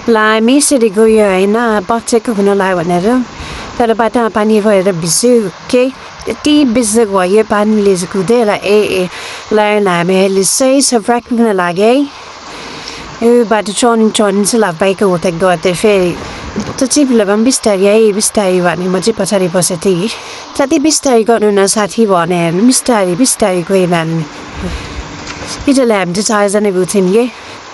ला मेसरी गयो होइन बच्चेको हुनलाई भनेर तर बाटोमा पानी भएर भिज्यो के यति बिजोग भयो पानीले चाहिँ कुदेर ल हामी अहिले सही राख्न लाग्यो है यो बाटो चढ्नु चाहिँ ला बाइक हुँदै गर्थेँ फेरि त चिप्लो भए पनि बिस्तारी भने म चाहिँ पछाडि बसेको थिएँ साथी बिस्तारी गर्नु न साथी भने हेर्नु बिस्तारी गयो भने केटाले हामी चाहिँ चारजना गएको थियौँ कि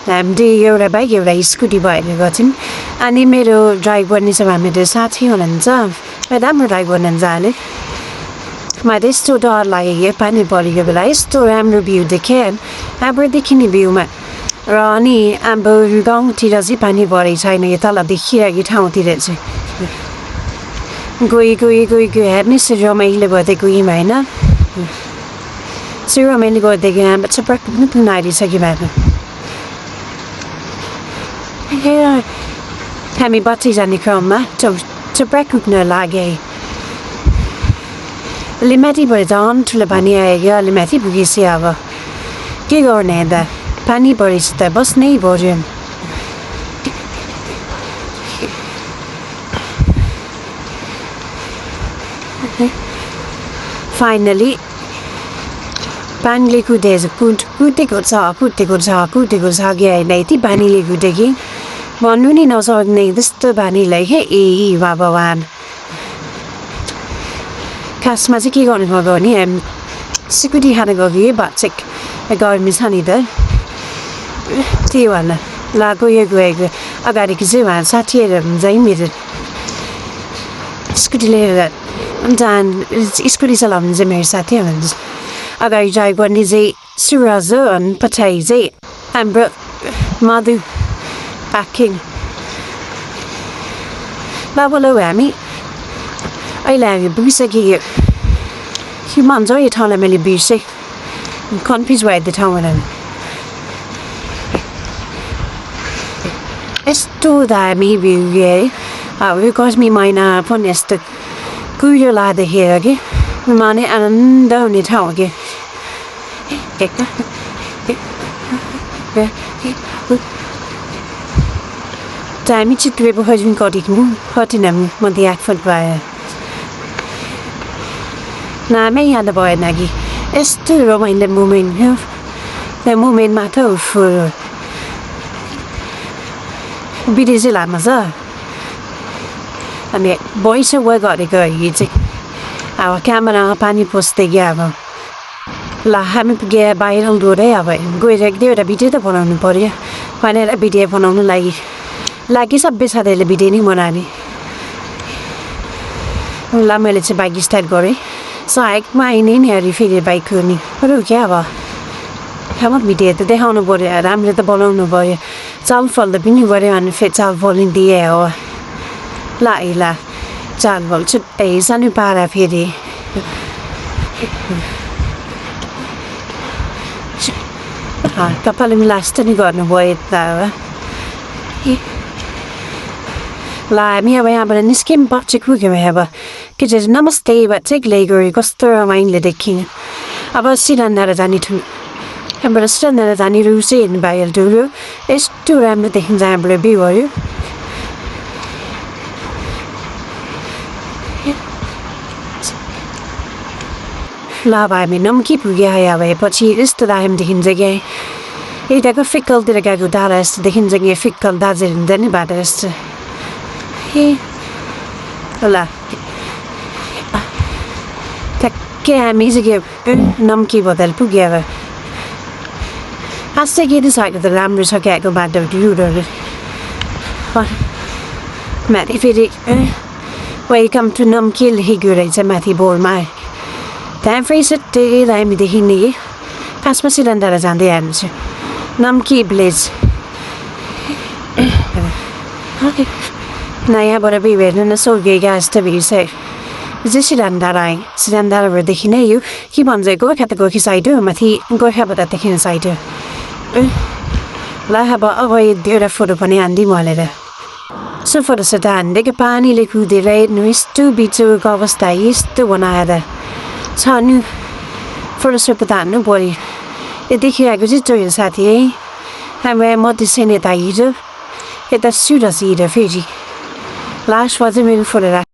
हामीले एउटा बाइक एउटा स्कुटी भएर गएको थियौँ अनि मेरो ड्राइभ गर्ने चाहिँ मेरो साथी हुनुहुन्छ राम्रो ड्राइभ गर्नुहुन्छ अहिले मलाई यस्तो डर लाग्यो कि पानी परेको बेला यस्तो राम्रो भ्यू देखेँ यहाँबाटदेखि नि भ्यूमा र अनि अब गाउँतिर चाहिँ पानी परेको छैन यो तल देखिरहेको ठाउँतिर चाहिँ गयो हेर्नुहोस् रमाइलो गर्दै गयौँ होइन त्यो रमाइलो गर्दै गयो अब चपक्क पनि पुग्न आइसक्यो भएर हामी बच्ची जाने क्रममा चपक्क पुग्न लाग्यो अलि माथिबाट झन् ठुलो पानी आयो अलि माथि पुगेपछि अब के गर्ने त पानी परेपछि त बस्नै पर्यो फाइनली पानीले कुदेको छ कि होइन यति पानीले कुद्यो कि भन्नु नि नसक्ने त्यस्तो पानीलाई के भगवान् खासमा चाहिँ के गर्नु गयो भने सिकुटी खान गयो कि बच्चेक गर्मी छ नि त त्यही भएर ल गयो अगाडिको चाहिँ उहाँ साथीहरू हुन्छ है मेरो स्कुटी लिएर स्कुटी चलाउनु चाहिँ मेरो साथी हुनुहुन्छ अगाडि ड्राइभ गर्ने चाहिँ सुरज हो अनि पछाडि चाहिँ हाम्रो मधु पाखिङ ल हामी अहिले हामी पुगिसक्यो के भन्छ यो ठाउँलाई मैले बिर्सेँ कन्फ्युज भयो त्यो ठाउँमा यस्तो दामी भ्यू है अब यो गर्मी महिना पनि यस्तो कुहिरो लाग्दाखेरि कि माने आनन्द हुने ठाउँ के हामी चित्रेको खोज्यौँ कठिन म त्यहाँ फुट भयो नामै याद भएन कि यस्तो रमाइलो मुमेन्ट हो त्यो मुमेन्टमा त भिडियो चाहिँ लामो छ अनि भोइस ओभर गरेको यो चाहिँ अब क्यामेरामा पानी पस्दै गयो अब ल हामी पुगे भाइरल रोड है अब गएर एक दुईवटा भिडियो त बनाउनु पऱ्यो भनेर भिडियो बनाउनु लागि सबै साथीहरूले भिडियो नै बनाउने ल मैले चाहिँ बाइक स्टार्ट गरेँ सहायकमा आइनै नि अरे फेरि बाइक कुर्ने अरू क्या अब भिडियो त देखाउनु पऱ्यो राम्रो त बनाउनु पऱ्यो चाल फल्दा पनि गऱ्यो भने फेरि चाल फलिदिए हो ल चाल फल छुट्टै सानो पारा फेरि तपाईँले लास्ट नि गर्नुभयो त ल हामी अब यहाँबाट निस्क्यौँ पछि पुग्यौँ अब के चाहिँ नमस्ते बच्चैले गऱ्यो कस्तो रमाइलो देखिन् अब सिलिन्डर जाने यहाँबाट सिलिन्डर जाने रुस हेर्नु भयो ठुलो यस्तो राम्रो देखिन्छ हाम्रो भ्यूहरू ल अब हामी नम्की पुग्यो अब पछि यस्तो दामी देखिन्छ क्या यताको फिक्कलतिर गएको डाँडा यस्तो देखिन्छ कि फिक्कल दार्जिलिङ हुन्छ नि बाटो यस्तो ल ठ्याक्कै हामी चाहिँ के नम्की बदल पुग्यो अब खास चाहिँ के छ त राम्रो छ क्याएको बाटो रोडहरू माथि फेरि वेलकम टु नम्की लेखेको रहेछ माथि बोर्डमा त्यहाँ फेरि छुट्टै दामी देखिने कि खासमा सिलिन्डर जाँदै हाल्छु नम्की भिलेज नयाँबाट भी हेर्नु न सोगेगा जस्तो भ्यू छ चाहिँ सिलिन्डरदेखि नै यो के भन्छ गोर्खा त गोर्खी साइड हो माथि गोर्खाबाट देखिने साइड हो ल अब एउटा फोटो पनि हानिदिउँ हालेर सो फोटो त हानिदिएको पानीले कुदेर हेर्नु यस्तो बिचको अवस्था यस्तो बनाएर छ नि फोटोसोटो त हान्नु पऱ्यो यो देखिरहेको चाहिँ चोयो साथी है हाम्रो मधेसी नेता हिजो Heta sudas i da Fiji. Lash was a min for